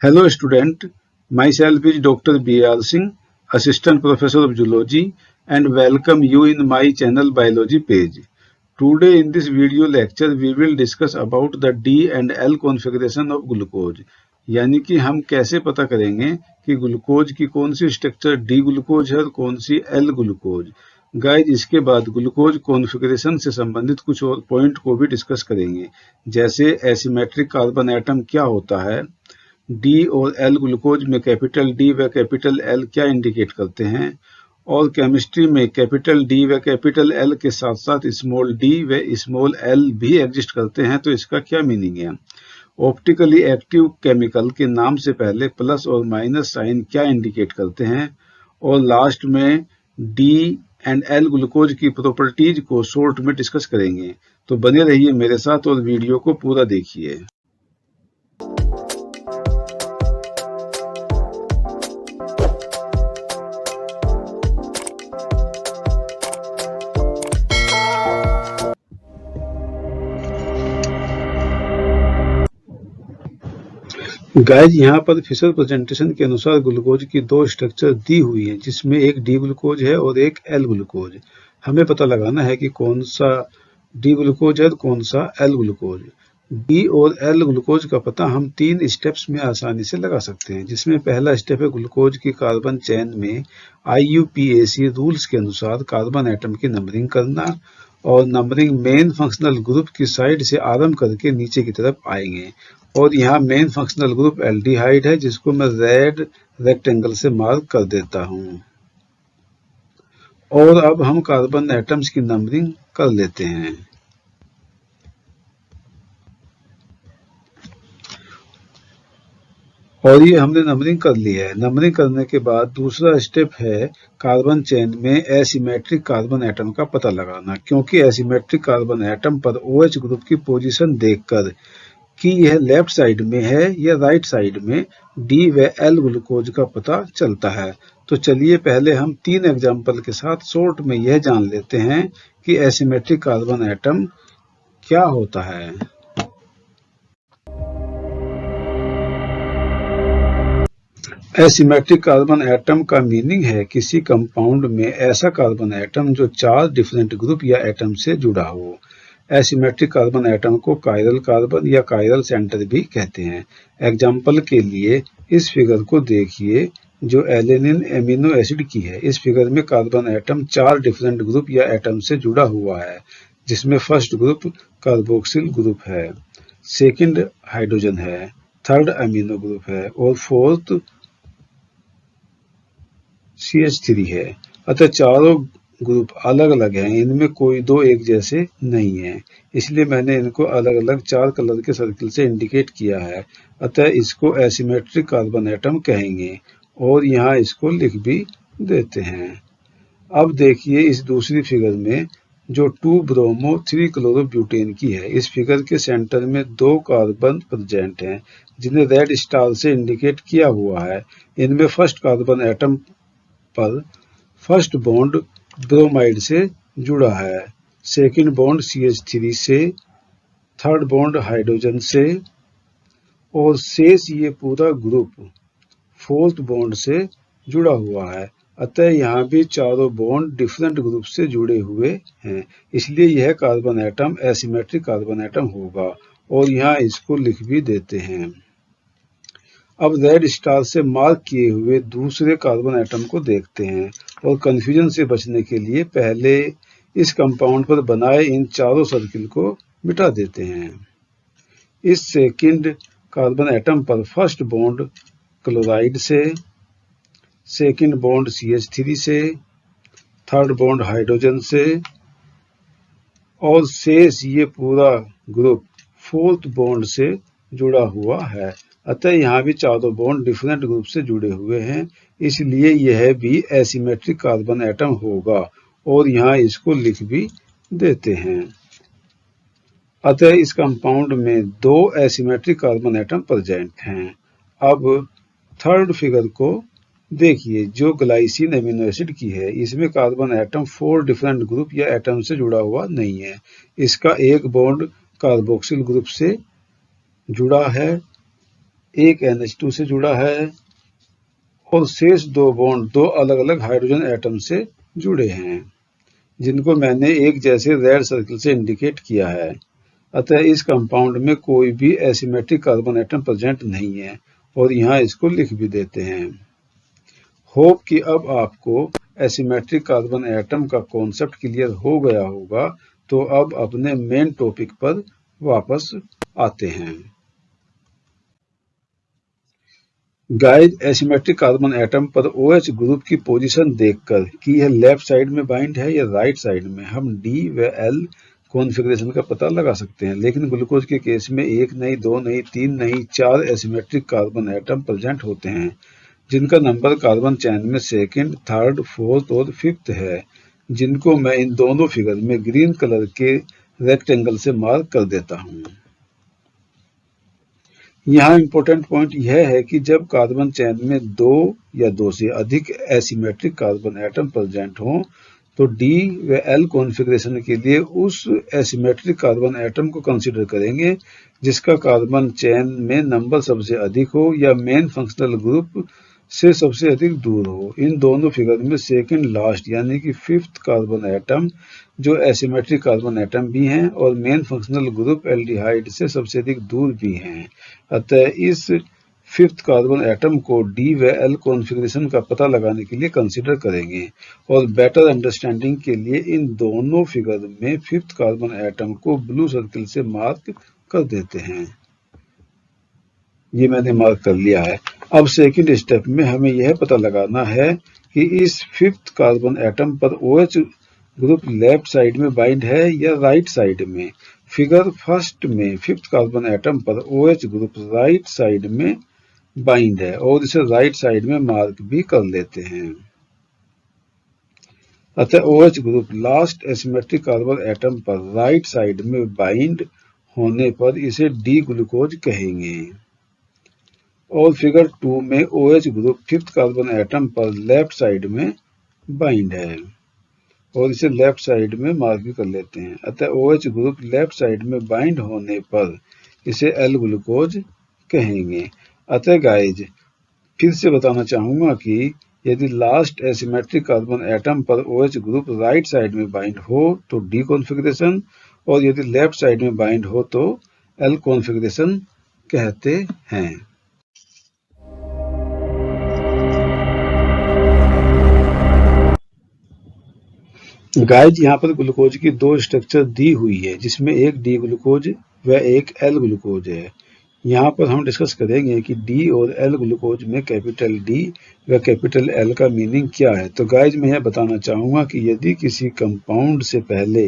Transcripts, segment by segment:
Hello student, myself is Dr. B.R. Singh, Assistant Professor of Zoology and welcome you in my channel Biology page. Today in this video lecture we will discuss about the D and L configuration of glucose. यानी कि हम कैसे पता करेंगे कि glucose की कौन सी structure D glucose है और कौन सी एल ग्लूकोज। गाइस इसके बाद ग्लूकोज कॉन्फ़िगरेशन से संबंधित कुछ और पॉइंट को भी डिस्कस करेंगे, जैसे एसिमेट्रिक कार्बन एटम क्या होता है, डी और एल ग्लूकोज में कैपिटल डी व कैपिटल एल क्या इंडिकेट करते हैं, और केमिस्ट्री में कैपिटल डी व कैपिटल एल के साथ साथ स्मॉल डी व स्मॉल एल भी एग्जिस्ट करते हैं, तो इसका क्या मीनिंग है। ऑप्टिकली एक्टिव केमिकल के नाम से पहले प्लस और माइनस साइन क्या इंडिकेट करते हैं, और लास्ट में डी एंड एल ग्लूकोज की प्रॉपर्टीज को शॉर्ट में डिस्कस करेंगे। तो बने रहिए मेरे साथ और वीडियो को पूरा देखिए। गाइस यहाँ पर फिशर प्रेजेंटेशन के अनुसार ग्लूकोज की दो स्ट्रक्चर दी हुई है, जिसमें एक डी ग्लूकोज है और एक एल ग्लूकोज। हमें पता लगाना है कि कौन सा डी ग्लूकोज है और कौन सा एल ग्लूकोज। डी और एल ग्लूकोज का पता हम 3 स्टेप्स में आसानी से लगा सकते हैं, जिसमें पहला स्टेप है ग्लूकोज की कार्बन चेन में IUPAC रूल्स के अनुसार कार्बन एटम की नंबरिंग करना, और नंबरिंग मेन फंक्शनल ग्रुप की साइड से आरंभ करके नीचे की तरफ आएंगे। और यहाँ मेन फंक्शनल ग्रुप एल्डिहाइड है, जिसको मैं रेड रेक्टेंगल से मार्क कर देता हूँ। और अब हम कार्बन एटम्स की नंबरिंग कर लेते हैं। और ये हमने नंबरिंग कर ली है। नंबरिंग करने के बाद दूसरा स्टेप है कार्बन चेन में एसिमेट्रिक कार्बन एटम का पता लगाना, क्योंकि एसिमेट्रिक कार्बन एटम पर OH ग्रुप की पोजीशन देखकर कि यह लेफ्ट साइड में है या राइट साइड में डी व एल ग्लूकोज का पता चलता है। तो चलिए पहले हम 3 एग्जाम्पल के साथ शॉर्ट में यह जान लेते हैं कि एसिमेट्रिक कार्बन एटम क्या होता है। एसिमेट्रिक कार्बन एटम का मीनिंग है किसी कंपाउंड में ऐसा कार्बन एटम जो 4 डिफरेंट ग्रुप या एटम से जुड़ा हो। एसिमेट्रिक कार्बन एटम को कायरल कार्बन या कायरल सेंटर भी कहते हैं। एग्जाम्पल के लिए इस फिगर को देखिए जो एलेनिन एमिनो एसिड की है। इस फिगर में कार्बन एटम 4 डिफरेंट ग्रुप या एटम से जुड़ा हुआ है, जिसमें फर्स्ट ग्रुप कार्बोक्सिल ग्रुप है, सेकंड हाइड्रोजन है, थर्ड अमीनो ग्रुप है और फोर्थ CH3 है। अतः चारों ग्रुप अलग अलग हैं, इनमें कोई दो एक जैसे नहीं है, इसलिए मैंने इनको अलग अलग 4 कलर के सर्किल से इंडिकेट किया है। अतः इसको एसिमेट्रिक कार्बन एटम कहेंगे और यहाँ इसको लिख भी देते हैं। अब देखिए इस दूसरी फिगर में जो 2-ब्रोमो 3-क्लोरोब्यूटेन की है। इस फिगर के सेंटर में 2 कार्बन प्रेजेंट हैं, जिन्हें रेड स्टार से इंडिकेट किया हुआ है। इनमें फर्स्ट कार्बन एटम पर फर्स्ट बॉन्ड ब्रोमाइड से जुड़ा है, सेकंड बॉन्ड CH3 से, थर्ड बॉन्ड हाइड्रोजन से और शेष ये पूरा ग्रुप फोर्थ बॉन्ड से जुड़ा हुआ है। अतः यहाँ भी चारों बॉन्ड डिफरेंट ग्रुप से जुड़े हुए हैं, इसलिए यह carbon atom asymmetric carbon atom होगा और यहाँ इसको लिख भी देते हैं। अब रेड स्टार से मार्क किए हुए दूसरे कार्बन एटम को देखते हैं और कंफ्यूजन से बचने के लिए पहले इस कंपाउंड पर बनाए इन चारों सर्किल को मिटा देते हैं। इस सेकंड कार्बन एटम पर फर्स्ट बॉन्ड क्लोराइड से, सेकंड बॉन्ड CH3 से, थर्ड बॉन्ड हाइड्रोजन से और शेष ये पूरा ग्रुप फोर्थ बॉन्ड से जुड़ा हुआ है। अतः यहाँ भी चारों बॉन्ड डिफरेंट ग्रुप से जुड़े हुए हैं, इसलिए यह भी एसिमेट्रिक कार्बन एटम होगा और यहाँ इसको लिख भी देते हैं। अतः इस कंपाउंड में 2 एसिमेट्रिक कार्बन एटम प्रेजेंट हैं। अब थर्ड फिगर को देखिए जो ग्लाइसिन एमिनो एसिड की है। इसमें कार्बन एटम 4 डिफरेंट ग्रुप या एटम से जुड़ा हुआ नहीं है। इसका एक बॉन्ड कार्बोक्सिल ग्रुप से जुड़ा है, एक NH2 से जुड़ा है और शेष 2 बॉन्ड 2 अलग अलग हाइड्रोजन एटम से जुड़े हैं, जिनको मैंने एक जैसे रेड सर्कल से इंडिकेट किया है। अतः इस कंपाउंड में कोई भी एसिमेट्रिक कार्बन एटम प्रेजेंट नहीं है और यहाँ इसको लिख भी देते हैं। होप कि अब आपको एसिमेट्रिक कार्बन एटम का कॉन्सेप्ट क्लियर हो गया होगा। तो अब अपने मेन टॉपिक पर वापस आते हैं। गाइस, एसिमेट्रिक कार्बन एटम पर OH ग्रुप की पोजीशन देखकर कि यह लेफ्ट साइड में बाइंड है या राइट साइड में, हम D व L कॉन्फ़िगरेशन का पता लगा सकते हैं। लेकिन ग्लूकोज के केस में 1 नहीं, 2 नहीं, 3 नहीं, 4 एसिमेट्रिक कार्बन एटम प्रेजेंट होते हैं, जिनका नंबर कार्बन चैन में सेकंड, थर्ड, फोर्थ और फिफ्थ है, जिनको मैं इन दोनों फिगर में ग्रीन कलर के रेक्टेंगल से मार्क कर देता हूँ। यहाँ इम्पोर्टेंट पॉइंट यह है कि जब कार्बन चैन में 2 या 2 से अधिक एसिमेट्रिक कार्बन एटम प्रेजेंट हों, तो D व L कॉन्फ़िगरेशन के लिए उस एसिमेट्रिक कार्बन एटम को कंसीडर करेंगे जिसका कार्बन चैन में नंबर सबसे अधिक हो या मेन फंक्शनल ग्रुप से सबसे अधिक दूर हो। इन दोनों फिगर में सेकंड लास्ट यानी कि फिफ्थ कार्बन एटम जो एसिमेट्रिक कार्बन एटम भी हैं और मेन फंक्शनल ग्रुप एल्डिहाइड से सबसे अधिक दूर भी हैं। अतः इस फिफ्थ कार्बन एटम को D व L कॉन्फ़िगरेशन का पता लगाने के लिए कंसीडर करेंगे और बेटर अंडरस्टैंडिंग के लिए इन दोनों फिगर में फिफ्थ कार्बन एटम को ब्लू सर्कल से मार्क कर देते हैं। ये मैंने मार्क कर लिया है। अब सेकंड स्टेप में हमें यह पता लगाना है कि इस फिफ्थ कार्बन एटम पर OH ग्रुप लेफ्ट साइड में बाइंड है या राइट साइड में। फिगर फर्स्ट में फिफ्थ कार्बन एटम पर OH ग्रुप राइट साइड में बाइंड है और इसे राइट साइड में मार्क भी कर लेते हैं। अतः OH group last asymmetric carbon atom पर राइट साइड में बाइंड होने पर इसे D ग्लूकोज कहेंगे और फिगर 2 में OH group fifth carbon atom पर लेफ्ट साइड में बाइंड है और इसे लेफ्ट साइड में मार्क भी कर लेते हैं। अतः OH ग्रुप लेफ्ट साइड में बाइंड होने पर इसे L ग्लूकोज कहेंगे। अतः गाइज, फिर से बताना चाहूंगा कि यदि लास्ट एसिमेट्रिक कार्बन एटम पर OH ग्रुप राइट साइड में बाइंड हो तो D कॉन्फ़िगरेशन और यदि लेफ्ट साइड में बाइंड हो तो L कॉन्फ़िगरेशन कहते हैं। गाइज, यहाँ पर ग्लूकोज की 2 स्ट्रक्चर दी हुई है जिसमें एक D ग्लूकोज व एक L ग्लूकोज है। यहाँ पर हम डिस्कस करेंगे कि D और L ग्लूकोज में कैपिटल D व कैपिटल L का मीनिंग क्या है। तो गाइज, मैं यह बताना चाहूँगा कि यदि किसी कंपाउंड से पहले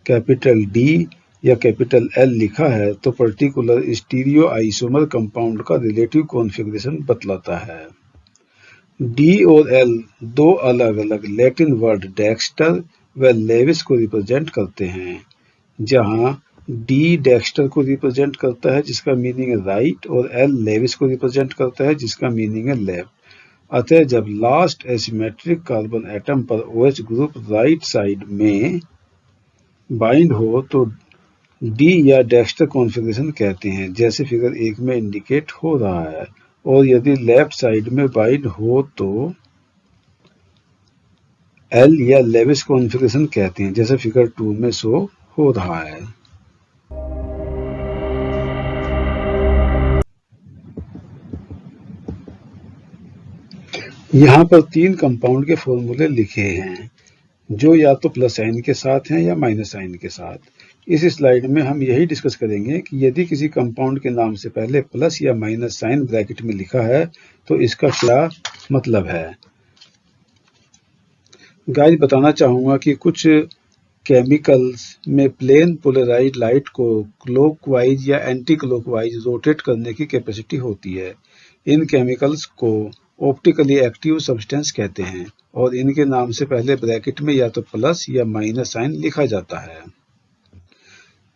कैपिटल D या कैपिटल L लिखा है तो पर्टिकुलर स्टीरियो आइसोमर कंपाउंड का रिलेटिव कॉन्फ़िगरेशन बतलाता है। D और L 2 अलग अलग लैटिन वर्ड डेक्स्टर व लेविस को रिप्रेजेंट करते हैं, जहां D डेक्स्टर को रिप्रेजेंट करता है जिसका मीनिंग है राइट और L लेविस को रिप्रेजेंट करता है जिसका मीनिंग है लेफ्ट। अतः जब लास्ट एसिमेट्रिक कार्बन एटम पर OH ग्रुप राइट साइड में बाइंड हो तो D या डेक्स्टर कॉन्फ़िगरेशन कहते हैं, जैसे फिगर 1 में इंडिकेट हो रहा है, और यदि लेफ्ट साइड में बाइंड हो तो L या लेविस कॉन्फ़िगरेशन कहते हैं, जैसे फिगर 2 में शो हो रहा है। यहाँ पर 3 कंपाउंड के फॉर्मूले लिखे हैं जो या तो प्लस साइन के साथ हैं या माइनस साइन के साथ। इस स्लाइड में हम यही डिस्कस करेंगे कि यदि किसी कंपाउंड के नाम से पहले प्लस या माइनस साइन ब्रैकेट में लिखा है तो इसका क्या मतलब है। गाइस, बताना चाहूँगा कि कुछ केमिकल्स में प्लेन पोलराइज्ड लाइट को क्लॉकवाइज या एंटी क्लॉकवाइज रोटेट करने की कैपेसिटी होती है। इन केमिकल्स को ऑप्टिकली एक्टिव सब्सटेंस कहते हैं और इनके नाम से पहले ब्रैकेट में या तो प्लस या माइनस साइन लिखा जाता है।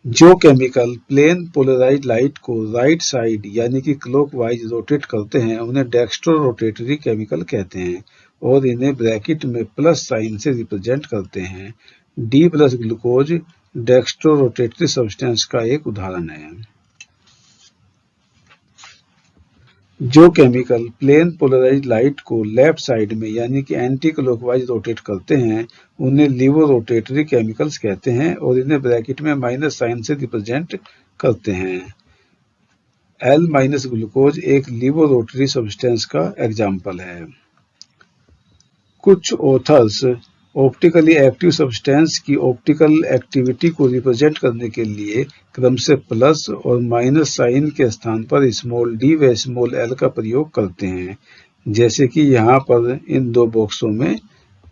जो केमिकल प्लेन पोलराइज्ड लाइट को राइट साइड यानी कि क्लॉकवाइज रोटेट करते हैं उन्हें डेक्स्ट्रो रोटेटरी केमिकल कहते हैं और इन्हें ब्रैकेट में प्लस साइन से रिप्रेजेंट करते हैं। D plus glucose dextrorotatory substance का एक उदाहरण है। जो केमिकल प्लेन पोलराइज्ड लाइट को लेफ्ट साइड में यानी कि एंटी क्लॉकवाइज रोटेट करते हैं उन्हें लीवो रोटेटरी केमिकल्स कहते हैं और इन्हें ब्रैकेट में माइनस साइन से रिप्रेजेंट करते हैं। एल माइनस ग्लूकोज एक लीवो रोटरी सब्सटेंस का एग्जाम्पल है। कुछ ऑथर्स ऑप्टिकली एक्टिव सब्सटेंस की ऑप्टिकल एक्टिविटी को रिप्रेजेंट करने के लिए क्रम से प्लस और माइनस साइन के स्थान पर स्मॉल डी व स्मॉल एल का प्रयोग करते हैं, जैसे कि यहाँ पर इन दो बॉक्सों में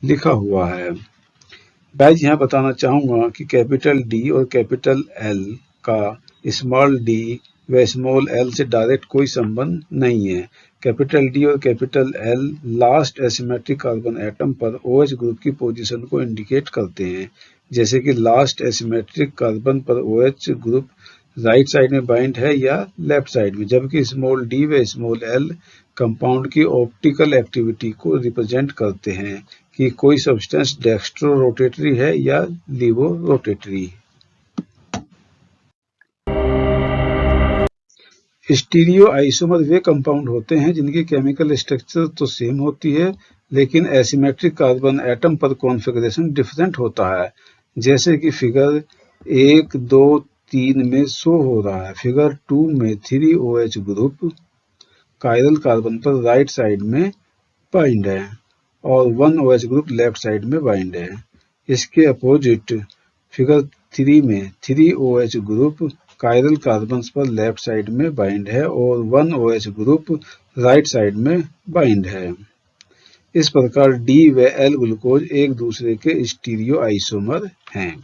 लिखा हुआ है। मैं यहाँ बताना चाहूँगा कि कैपिटल डी और कैपिटल एल का स्मॉल डी व स्मॉल एल से डायरेक्ट कोई संबंध नहीं है। कैपिटल डी और capital L last asymmetric carbon atom पर OH ग्रुप की पोजीशन को इंडिकेट करते हैं, जैसे कि लास्ट एसिमेट्रिक कार्बन पर OH ग्रुप राइट साइड में बाइंड है या लेफ्ट साइड में, जबकि स्मॉल डी व स्मॉल एल कंपाउंड की ऑप्टिकल एक्टिविटी को रिप्रेजेंट करते हैं कि कोई सब्सटेंस डेक्स्ट्रो रोटेटरी है या लीवो रोटेटरी। स्टीरियो आइसोमर वे कंपाउंड होते हैं जिनकी केमिकल स्ट्रक्चर तो सेम होती है लेकिन एसिमेट्रिक कार्बन एटम पर कॉन्फ़िगरेशन डिफरेंट होता है, जैसे कि फिगर 1, 2, 3 में शो हो रहा है। फिगर 2 में 3 OH ग्रुप कायरल कार्बन पर राइट साइड में बाइंड है और 1 OH ग्रुप लेफ्ट साइड में बाइंड है। इसके अपोजिट फिगर 3 में 3 OH ग्रुप कायरल कार्बन पर लेफ्ट साइड में बाइंड है और 1 OH ग्रुप राइट साइड में बाइंड है। इस प्रकार डी व एल ग्लूकोज एक दूसरे के स्टीरियो आइसोमर हैं।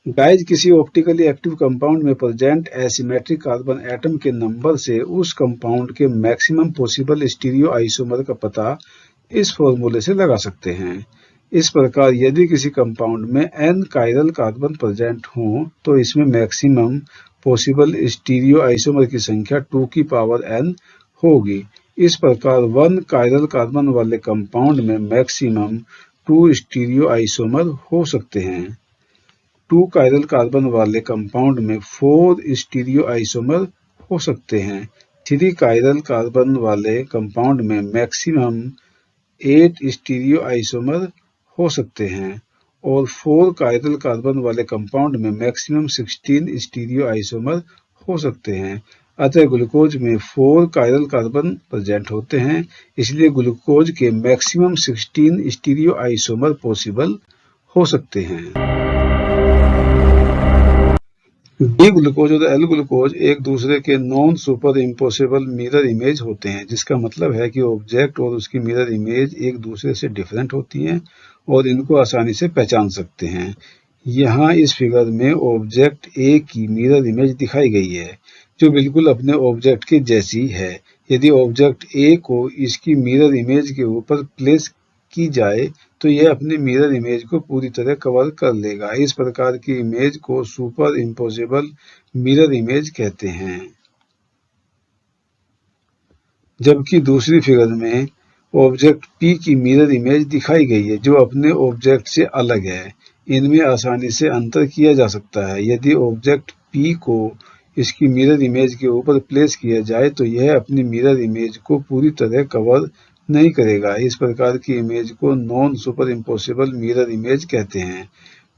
गाइज, किसी ऑप्टिकली एक्टिव कंपाउंड में प्रेजेंट एसिमेट्रिक कार्बन एटम के नंबर से उस कंपाउंड के मैक्सिमम पॉसिबल स्टीरियो आइसोमर का पता इस फॉर्मूले से लगा सकते हैं। इस प्रकार यदि किसी कंपाउंड में n कायरल कार्बन प्रेजेंट हो तो इसमें मैक्सिमम पॉसिबल स्टीरियो आइसोमर की संख्या 2 की पावर n होगी। इस प्रकार 1 कायरल कार्बन वाले कंपाउंड में मैक्सिमम 2 स्टीरियो आइसोमर हो सकते हैं। 2 कायरल कार्बन वाले कंपाउंड में 4 स्टीरियो आइसोमर हो सकते हैं। 3 कायरल कार्बन वाले कंपाउंड में मैक्सिमम 8 स्टीरियो आइसोमर हो सकते हैं और 4 कायरल कार्बन वाले कंपाउंड में मैक्सिमम 16 स्टीरियो आइसोमर हो सकते हैं। अतः ग्लूकोज में 4 कायरल कार्बन प्रेजेंट होते हैं, इसलिए ग्लूकोज के मैक्सिमम 16 स्टीरियो आइसोमर पॉसिबल हो सकते हैं। डी ग्लूकोज और एल ग्लूकोज एक दूसरे के non super impossible mirror image होते हैं, जिसका मतलब है कि ऑब्जेक्ट और उसकी मिरर इमेज एक दूसरे से डिफरेंट होती हैं और इनको आसानी से पहचान सकते हैं। यहाँ इस फिगर में ऑब्जेक्ट ए की मिरर इमेज दिखाई गई है जो बिल्कुल अपने ऑब्जेक्ट के जैसी है। यदि ऑब्जेक्ट ए को इसकी मिरर इमेज के ऊपर प्लेस की जाए तो यह अपनी मिरर इमेज को पूरी तरह कवर कर लेगा। इस प्रकार की इमेज को सुपर इम्पोसिबल मिरर इमेज कहते हैं। जबकि दूसरी फिगर में ऑब्जेक्ट पी की मिरर इमेज दिखाई गई है जो अपने ऑब्जेक्ट से अलग है। इनमें आसानी से अंतर किया जा सकता है। यदि ऑब्जेक्ट पी को इसकी मिरर इमेज के ऊपर प्लेस किया जाए तो यह अपनी मिरर इमेज को पूरी तरह कवर नहीं करेगा। इस प्रकार की इमेज को non super impossible mirror image कहते हैं।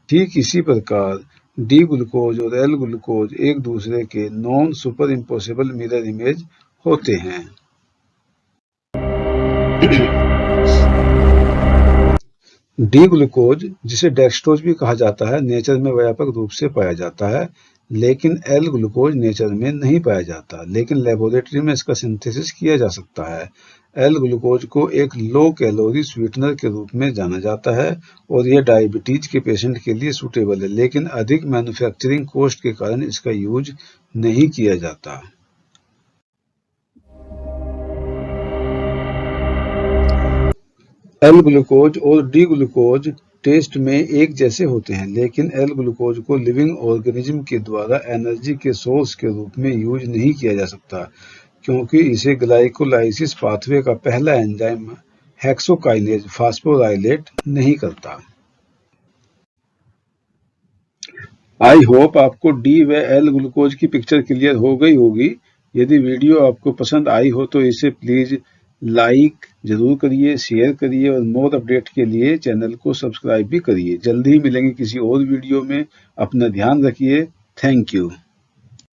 ठीक इसी प्रकार डी ग्लूकोज और एल ग्लूकोज एक दूसरे के non super impossible mirror image होते हैं। डी ग्लूकोज, जिसे डेक्सट्रोज भी कहा जाता है, नेचर में व्यापक रूप से पाया जाता है, लेकिन एल ग्लूकोज नेचर में नहीं पाया जाता, लेकिन लेबोरेटरी में इसका सिंथेसिस किया जा सकता है। एल ग्लूकोज को एक लो कैलोरी स्वीटनर के रूप में जाना जाता है और यह डायबिटीज के पेशेंट के लिए सूटेबल है, लेकिन अधिक मैन्युफैक्चरिंग कॉस्ट के कारण इसका यूज नहीं किया जाता। एल ग्लूकोज और डी ग्लूकोज टेस्ट में एक जैसे होते हैं, लेकिन एल ग्लूकोज को लिविंग ऑर्गेनिज्म के द्वारा एनर्जी के सोर्स के रूप में यूज नहीं किया जा सकता, क्योंकि इसे ग्लाइकोलाइसिस पाथवे का पहला एंजाइम हेक्सोकाइनेज फास्फोराइलेट नहीं करता। आई होप आपको डी व एल ग्लूकोज की पिक्चर क्लियर हो गई होगी। यदि वीडियो आपको पसंद आई हो तो इसे प्लीज़ लाइक जरूर करिए, शेयर करिए और मोर अपडेट के लिए चैनल को सब्सक्राइब भी करिए। जल्दी ही मिलेंगे किसी और वीडियो में। अपना ध्यान रखिए। Thank you.